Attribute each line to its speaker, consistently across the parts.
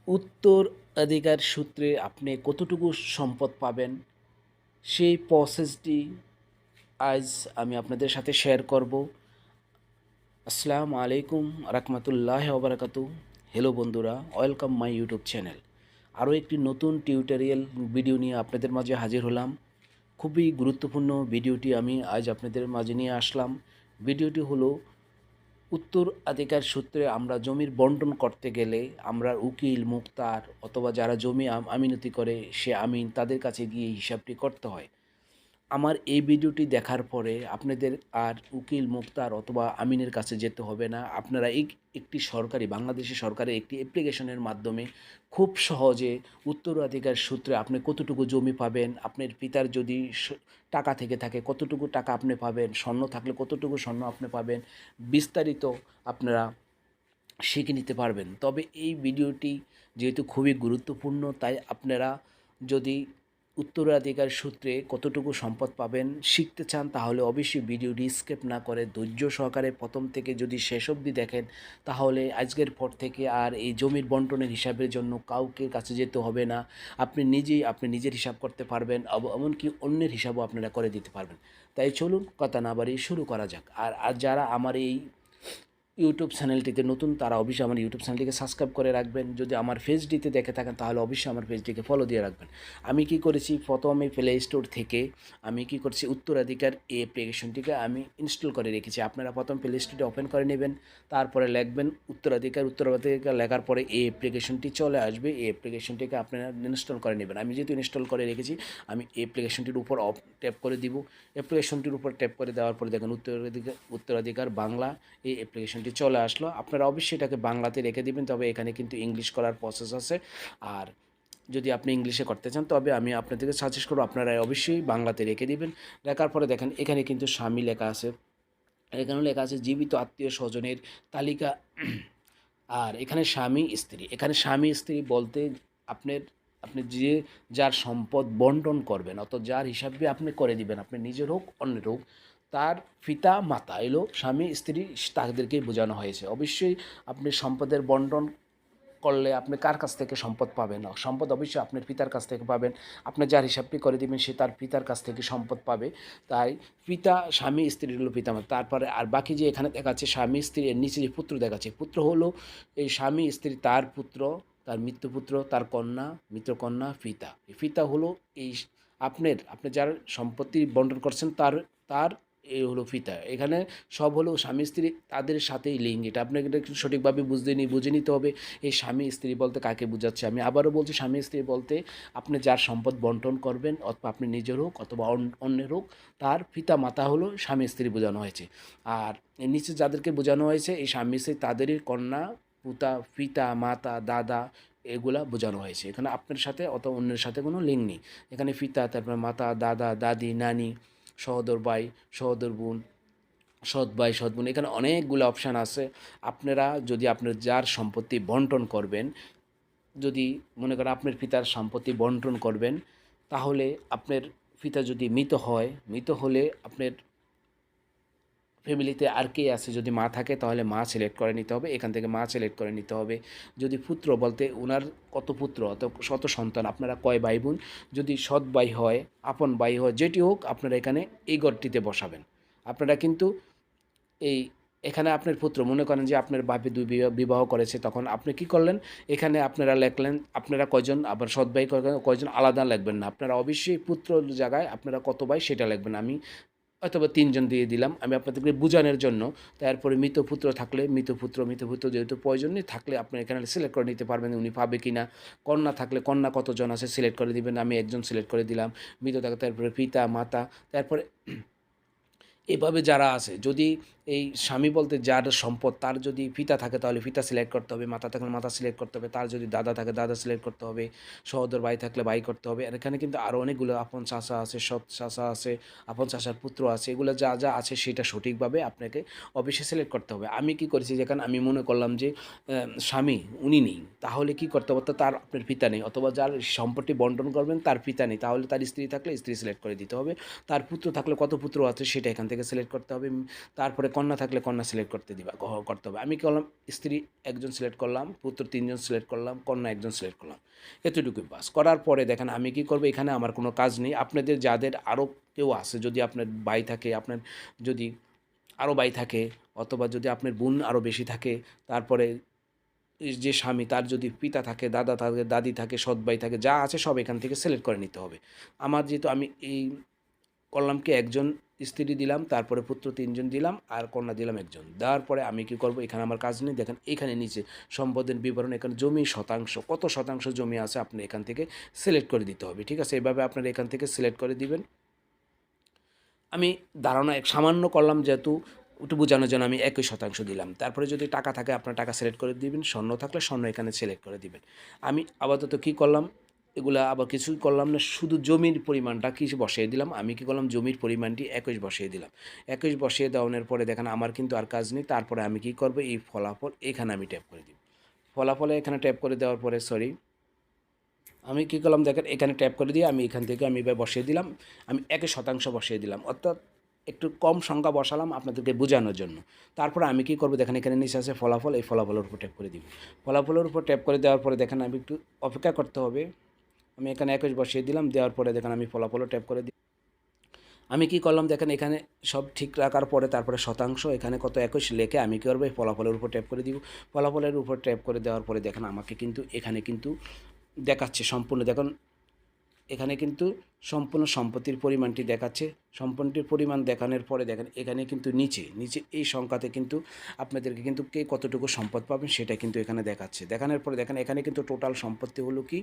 Speaker 1: উত্তরাধিকার সূত্রে আপনি কতটুকু সম্পদ পাবেন সেই প্রসেসটি আজ আমি আপনাদের সাথে শেয়ার করব। আসসালামু আলাইকুম রাহমাতুল্লাহি ওয়া বারাকাতুহু। হ্যালো বন্ধুরা, ওয়েলকাম মাই ইউটিউব চ্যানেল। আরও একটি নতুন টিউটোরিয়াল ভিডিও নিয়ে আপনাদের মাঝে হাজির হলাম। খুবই গুরুত্বপূর্ণ ভিডিওটি আমি আজ আপনাদের মাঝে নিয়ে আসলাম। ভিডিওটি হলো উত্তরাধিকার সূত্রে আমরা জমির বন্টন করতে গেলে আমরা উকিল মুক্তার অথবা যারা জমি আমিনতি করে সে আমিন তাদের কাছে গিয়ে হিসাবটি করতে হয়। আমার এই ভিডিওটি দেখার পরে আপনাদের আর উকিল মুক্তার অথবা আমিনের কাছে যেতে হবে না। আপনারা একটি বাংলাদেশের সরকারের একটি অ্যাপ্লিকেশনের মাধ্যমে খুব সহজে উত্তরাধিকার সূত্রে আপনি কতটুকু জমি পাবেন, আপনার পিতার যদি টাকা থেকে থাকে কতটুকু টাকা আপনি পাবেন, স্বর্ণ থাকলে কতটুকু স্বর্ণ আপনি পাবেন, বিস্তারিত আপনারা শিখে নিতে পারবেন। তবে এই ভিডিওটি যেহেতু খুবই গুরুত্বপূর্ণ, তাই আপনারা যদি উত্তরাধিকার সূত্রে কতটুকু সম্পদ পাবেন শিখতে চান তাহলে অবশ্যই ভিডিওটি স্কিপ না করে ধৈর্য সহকারে প্রথম থেকে যদি শেষ অবধি দেখেন, তাহলে আজকের পর থেকে আর এই জমির বন্টনের হিসাবের জন্য কাউকে কাছে যেতে হবে না। আপনি নিজের হিসাব করতে পারবেন, এমনকি অন্যের হিসাবও আপনারা করে দিতে পারবেন। তাই চলুন কথা না বাড়িয়ে শুরু করা যাক। আর যারা আমার এই ইউটিউব চ্যানেলটিতে নতুন তারা অবশ্যই আমার ইউটিউব চ্যানেলটিকে সাবস্ক্রাইব করে রাখবেন। যদি আমার পেজটিতে দেখে থাকেন তাহলে অবশ্যই আমার পেজটিকে ফলো দিয়ে রাখবেন। আমি কি করেছি, প্রথমে প্লে স্টোর থেকে আমি কি করছি, উত্তরাধিকার এই অ্যাপ্লিকেশনটিকে আমি ইনস্টল করে রেখেছি। আপনারা প্রথম প্লে স্টোরটি ওপেন করে নেবেন, তারপরে লিখবেন উত্তরাধিকার লেখার পরে এই অ্যাপ্লিকেশনটি চলে আসবে। এই অ্যাপ্লিকেশনটিকে আপনারা ইনস্টল করে নেবেন। আমি যেহেতু ইনস্টল করে রেখেছি, আমি এই অ্যাপ্লিকেশনটির উপর ট্যাপ করে দিব। অ্যাপ্লিকেশনটির উপর ট্যাপ করে দেওয়ার পরে দেখেন উত্তরাধিকার বাংলা এই অ্যাপ্লিকেশনটি চলে আসলো। আপনারা অবশ্যই এটাকে বাংলাতে রেখে দিবেন, তবে এখানে কিন্তু ইংলিশ করার প্রসেস আছে। আর যদি আপনি ইংলিশে করতে চান তবে আমি আপনাদেরকে সাজেস্ট করব আপনারা অবশ্যই বাংলাতে রেখে দিবেন। লেখার পরে দেখেন এখানে কিন্তু স্বামী লেখা আছে, এখানে লেখা আছে জীবিত আত্মীয় স্বজনের তালিকা। আর এখানে স্বামী স্ত্রী, এখানে স্বামী স্ত্রী বলতে আপনার আপনি যার সম্পদ বন্টন করবেন অত যার হিসাবে আপনি করে দিবেন, আপনি নিজের হোক অন্যের হোক, তার পিতা মাতা এলো স্বামী স্ত্রী, তাদেরকেই বোঝানো হয়েছে। অবশ্যই আপনি সম্পদের বন্টন করলে আপনি কার কাছ থেকে সম্পদ পাবেন? সম্পদ অবশ্যই আপনার পিতার কাছ থেকে পাবেন। আপনি যার হিসাবটি করে দিবেন সে তার পিতার কাছ থেকে সম্পদ পাবে। তাই পিতা স্বামী স্ত্রী হলো পিতামাতা। তারপরে আর বাকি যে এখানে দেখাচ্ছে স্বামী স্ত্রী, এর নিচে যে পুত্র দেখাচ্ছে, পুত্র হলো এই স্বামী স্ত্রী, তার পুত্র, তার মৃত্যুপুত্র, তার কন্যা, মৃতকন্যা, পিতা। এই পিতা হলো এই আপনি যার সম্পত্তি বন্টন করছেন তার তার এই হলো পিতা। এখানে সব হলো স্বামী স্ত্রী, তাদের সাথেই লিঙ্ক। এটা আপনাকে এটা একটু সঠিকভাবে বুঝে নিতে হবে এই স্বামী স্ত্রী বলতে কাকে বোঝাচ্ছে। আমি আবারও বলছি, স্বামী স্ত্রী বলতে আপনি যার সম্পদ বন্টন করবেন অথবা আপনি নিজের হোক অথবা অন্যের হোক, তার পিতা মাতা হলো স্বামী স্ত্রী বোঝানো হয়েছে। আর এর নিচে যাদেরকে বোঝানো হয়েছে এই স্বামী স্ত্রী, তাদেরই কন্যা, পিতা মাতা দাদা এগুলা বোঝানো হয়েছে। এখানে আপনার সাথে অথবা অন্যের সাথে কোনো লিঙ্ক নেই। এখানে পিতা, তারপর মাতা, দাদা দাদি, নানি, সহোদর ভাই, সহোদর বোন, সৎ ভাই সৎ বোন, এখানে অনেকগুলো অপশান আছে। আপনারা যদি আপনার যার সম্পত্তি বন্টন করবেন, যদি মনে করেন আপনার পিতার সম্পত্তি বন্টন করবেন, তাহলে আপনার পিতা যদি মৃত হলে আপনার ফ্যামিলিতে আর কে আছে, যদি মা থাকে তাহলে মা সিলেক্ট করে নিতে হবে, এখান থেকে মা সিলেক্ট করে নিতে হবে। যদি পুত্র বলতে ওনার কত পুত্র অত শত সন্তান, আপনারা কয় ভাই বোন, যদি সৎ ভাই হয়, আপন ভাই হয়, যেটি হোক আপনারা এখানে এই ঘরটিতে বসাবেন। আপনারা কিন্তু এই এখানে আপনার পুত্র মনে করেন যে আপনার বাপে দুই বিবাহ করেছে, তখন আপনি কি করলেন, এখানে আপনারা লেখলেন আপনারা কয়জন, আবার সৎ ভাই কয়জন, আলাদা লিখবেন না। আপনারা অবশ্যই পুত্র জায়গায় আপনারা কত ভাই সেটা লিখবেন। আমি হয়তোবা ৩ জন দিয়ে দিলাম আমি আপনাদেরকে বুঝানোর জন্য। তারপরে মৃতপুত্র থাকলে মৃতপুত্র যেহেতু প্রয়োজন নেই, থাকলে আপনি এখানে সিলেক্ট করে নিতে পারবেন উনি পাবে কি না। কন্যা থাকলে কন্যা কতজন আছে সিলেক্ট করে দিবেন, আমি একজন সিলেক্ট করে দিলাম। মৃত থাকে তারপরে পিতা মাতা, তারপরে এভাবে যারা আছে, যদি এই স্বামী বলতে যার সম্পদ, তার যদি পিতা থাকে তাহলে পিতা সিলেক্ট করতে হবে, মাতা থাকলে মাতা সিলেক্ট করতে হবে, তার যদি দাদা থাকে দাদা সিলেক্ট করতে হবে, সহোদর ভাই থাকলে ভাই করতে হবে। আর এখানে কিন্তু আরও অনেকগুলো আপন চাচা আছে, সৎ চাচা আছে, আপন চাচার পুত্র আছে, এগুলো যা যা আছে সেটা সঠিকভাবে আপনাকে অবশ্যই সিলেক্ট করতে হবে। আমি কি করেছি, যেখানে আমি মনে করলাম যে স্বামী উনি নেই, তাহলে কি করতে হবে? অর্থাৎ তার আপনার পিতা নেই, অথবা যার সম্পত্তি বন্টন করবেন তার পিতা নেই, তাহলে তার স্ত্রী থাকলে স্ত্রী সিলেক্ট করে দিতে হবে। তার পুত্র থাকলে কত পুত্র আছে সেটা এখান থেকে সিলেক্ট করতে হবে। তারপরে কন্যা থাকলে কন্যা সিলেক্ট করতে হবে। আমি কি করলাম, স্ত্রী একজন সিলেক্ট করলাম, পুত্র ৩ জন সিলেক্ট করলাম, কন্যা একজন সিলেক্ট করলাম। এতটুকুই বাস। করার পরে দেখেন আমি কি করব, এখানে আমার কোনো কাজ নেই। আপনাদের যাদের আরও কেউ আছে, যদি আপনার ভাই থাকে, আপনার যদি আরও ভাই থাকে, অথবা যদি আপনার বোন আরও বেশি থাকে, তারপরে যে স্বামী তার যদি পিতা থাকে, দাদা থাকে, দাদি থাকে, সৎ ভাই থাকে, যা আছে সব এখান থেকে সিলেক্ট করে নিতে হবে। আমার যেহেতু আমি এই করলাম কি, একজন স্ত্রী দিলাম, তারপরে পুত্র ৩ জন দিলাম, আর কন্যা দিলাম একজন। দেওয়ার পরে আমি কি করব, এখানে আমার কাজ নেই। দেখেন এখানে নিচে সম্পদের বিবরণ, এখানে জমি শতাংশ, কত শতাংশ জমি আছে আপনি এখান থেকে সিলেক্ট করে দিতে হবে। ঠিক আছে, এভাবে আপনারা এখান থেকে সিলেক্ট করে দিবেন। আমি ধারণা সামান্য করলাম, যেহেতু একটু বোঝানোর জন্য আমি ২১% দিলাম। তারপরে যদি টাকা থাকে আপনার টাকা সিলেক্ট করে দিবেন, স্বর্ণ থাকলে স্বর্ণ এখানে সিলেক্ট করে দিবেন। আমি আপাতত কী করলাম, এগুলা আবার কিছুই করলাম না, শুধু জমির পরিমাণটা কি বসিয়ে দিলাম। আমি কি করলাম, জমির পরিমাণটি ২১ বসিয়ে দিলাম। ২১ বসিয়ে দেওয়ানোর পরে দেখেন আমার কিন্তু আর কাজ নেই। তারপরে আমি কি করব, এই ফলাফল এখানে আমি ট্যাপ করে দিব। ফলাফলে এখানে ট্যাপ করে দেওয়ার পরে আমি কী করলাম, দেখেন এখানে ট্যাপ করে দিয়ে আমি এখান থেকে আমি এবার বসিয়ে দিলাম। আমি ২১% বসিয়ে দিলাম, অর্থাৎ একটু কম সংখ্যা বসালাম আপনাদেরকে বোঝানোর জন্য। তারপরে আমি কী করব, দেখেন এখানে নিচে আছে ফলাফল, এই ফলাফলের উপর ট্যাপ করে দিব। ফলাফলের উপর ট্যাপ করে দেওয়ার পরে দেখেন আমি একটু অপেক্ষা করতে হবে। আমি এখানে ২১ বসিয়ে দিলাম, দেওয়ার পরে দেখেন আমি ফলাফলও ট্যাপ করে দিই। আমি কি করলাম, দেখেন এখানে সব ঠিক রাখার পরে তারপরে শতাংশ এখানে কত ২১ লিখে আমি কী করবো, এই ফলাফলের উপর ট্যাপ করে দিব। ফলাফলের উপর ট্যাপ করে দেওয়ার পরে দেখেন আমাকে কিন্তু এখানে কিন্তু দেখাচ্ছে সম্পূর্ণ, দেখুন এখানে কিন্তু সম্পূর্ণ সম্পত্তির পরিমাণটি দেখাচ্ছে। সম্পত্তির পরিমাণ দেখানোর পরে দেখেন এখানে কিন্তু নিচে এই সংখ্যাতে কিন্তু আপনাদেরকে কিন্তু কে কতটুকু সম্পদ পাবেন সেটা কিন্তু এখানে দেখাচ্ছে। দেখানোর পরে দেখেন এখানে কিন্তু টোটাল সম্পত্তি হলো কি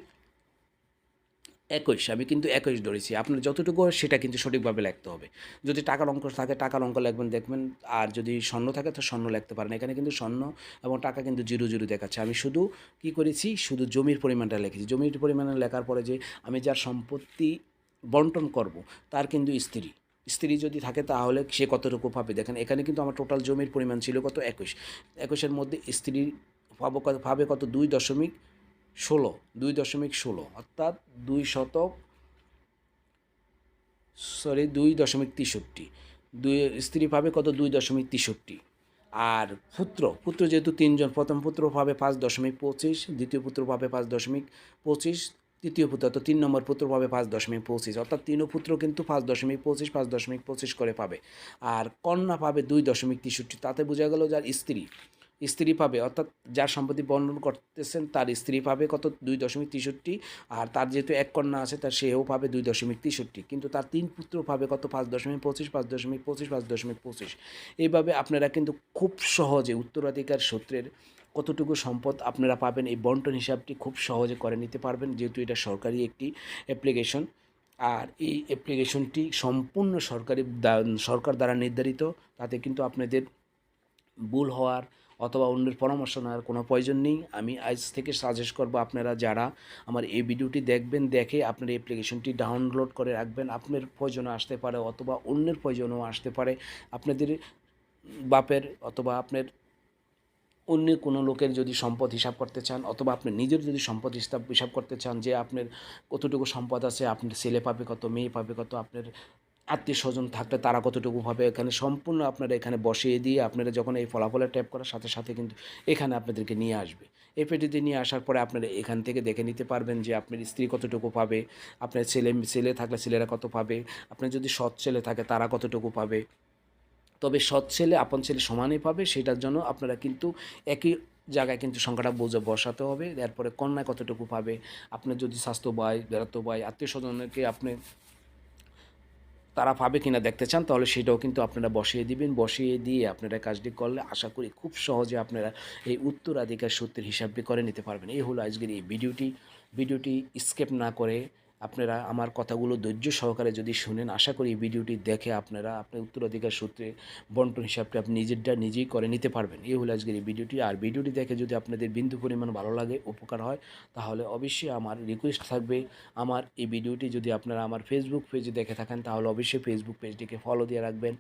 Speaker 1: ২১। আমি কিন্তু ২১ ধরেছি। আপনার যতটুকু হয় সেটা কিন্তু সঠিকভাবে লিখতে হবে। যদি টাকার অঙ্ক থাকে টাকার অঙ্ক লিখবেন, দেখবেন। আর যদি স্বর্ণ থাকে তো স্বর্ণ লিখতে পারেন। এখানে কিন্তু স্বর্ণ এবং টাকা কিন্তু 0 দেখাচ্ছে। আমি শুধু কি করেছি, শুধু জমির পরিমাণটা লিখেছি। জমির পরিমাণ লেখার পরে যে আমি যার সম্পত্তি বন্টন করব তার কিন্তু স্ত্রী যদি থাকে তাহলে সে কতটুকু পাবে। দেখেন এখানে কিন্তু আমার টোটাল জমির পরিমাণ ছিল কত, ২১। ২১-এর মধ্যে স্ত্রী পাবে কত, ২.16, অর্থাৎ 2.63। স্ত্রী পাবে কত, 2.63। আর পুত্র যেহেতু ৩ জন, প্রথম পুত্র পাবে 5.25, দ্বিতীয় পুত্র পাবে 5.25, তৃতীয় পুত্র অর্থাৎ ৩ নম্বর পুত্র পাবে 5.25, অর্থাৎ তিনও পুত্র কিন্তু 5.25 করে পাবে। আর কন্যা পাবে 2.63। তাতে বোঝা গেল যার স্ত্রী পাবে, অর্থাৎ যার সম্পত্তি বন্টন করতেছেন তার স্ত্রী পাবে কত, 2.63। আর তার যেহেতু এক কন্যা আছে তার সেও পাবে 2.63, কিন্তু তার ৩ পুত্র পাবে কত, 5.25। এইভাবে আপনারা কিন্তু খুব সহজে উত্তরাধিকার সূত্রের কতটুকু সম্পদ আপনারা পাবেন এই বন্টন হিসাবটি খুব সহজে করে নিতে পারবেন, যেহেতু এটা সরকারি একটি অ্যাপ্লিকেশন। আর এই অ্যাপ্লিকেশনটি সম্পূর্ণ সরকার দ্বারা নির্ধারিত। তাতে কিন্তু আপনাদের ভুল হওয়ার অথবা অন্যের পরামর্শ নেওয়ার কোনো প্রয়োজন নেই। আমি আজ থেকে সাজেস্ট করব, আপনারা যারা আমার এই ভিডিওটি দেখবেন, দেখে আপনার অ্যাপ্লিকেশনটি ডাউনলোড করে রাখবেন। আপনার প্রয়োজনে আসতে পারে অথবা অন্যের প্রয়োজনেও আসতে পারে। আপনাদের বাপের অথবা আপনার অন্য কোনো লোকের যদি সম্পদ হিসাব করতে চান, অথবা আপনি নিজের যদি সম্পদ হিসাব করতে চান, যে আপনার কতটুকু সম্পদ আছে, আপনার ছেলে পাবে কত, মেয়ে পাবে কত, আপনার আত্মীয়স্বজন থাকলে তারা কতটুকু পাবে, এখানে সম্পূর্ণ আপনারা এখানে বসিয়ে দিয়ে আপনারা যখন এই ফলাফলে ট্যাপ করার সাথে সাথে কিন্তু এখানে আপনাদেরকে নিয়ে আসবে। এই পেটিতে নিয়ে আসার পরে আপনারা এখান থেকে দেখে নিতে পারবেন যে আপনার স্ত্রী কতটুকু পাবে, আপনার ছেলে থাকলে ছেলেরা কত পাবে, আপনার যদি সৎ ছেলে থাকে তারা কতটুকু পাবে। তবে সৎ ছেলে আপন ছেলে সমানই পাবে, সেটার জন্য আপনারা কিন্তু একই জায়গায় কিন্তু সংখ্যাটা বসাতে হবে। এরপরে কন্যা কতটুকু পাবে, আপনার যদি স্বাস্থ্য ভাই, বেড়াতো ভাই, আত্মীয় স্বজনকে আপনি তারা পাবে কিনা দেখতে চান, তাহলে সেটাও কিন্তু আপনারা বসিয়ে দিবেন। বসিয়ে দিয়ে আপনারা কাজটি করলে আশা করি খুব সহজে আপনারা এই উত্তরাধিকার সূত্রের হিসাবটি করে নিতে পারবেন। এই হলো আজকের এই ভিডিওটি স্কিপ না করে আপনারা আমার কথাগুলো ধৈর্য সহকারে যদি শুনেন, আশা করি এই ভিডিওটি দেখে আপনারা আপনার উত্তরাধিকার সূত্রে বন্টন হিসাবটা আপনি নিজেরটা নিজেই করে নিতে পারবেন। এই হলো আজকের এই ভিডিওটি। আর ভিডিওটি দেখে যদি আপনাদের বিন্দু পরিমাণ ভালো লাগে, উপকার হয়, তাহলে অবশ্যই আমার রিকোয়েস্ট থাকবে, আমার এই ভিডিওটি যদি আপনারা আমার ফেসবুক পেজে দেখে থাকেন তাহলে অবশ্যই ফেসবুক পেজটিকে ফলো দিয়ে রাখবেন।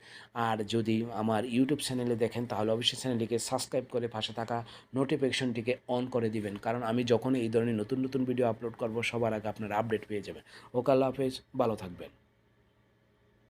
Speaker 1: আর যদি আমার ইউটিউব চ্যানেলে দেখেন তাহলে অবশ্যই চ্যানেলটিকে সাবস্ক্রাইব করে পাশে থাকা নোটিফিকেশনটিকে অন করে দিবেন, কারণ আমি যখন এই ধরনের নতুন নতুন ভিডিও আপলোড করব সবার আগে আপনারা আপডেট পেয়ে যাবেন। ওকে, আল্লাহ হাফেজ, ভালো থাকবেন।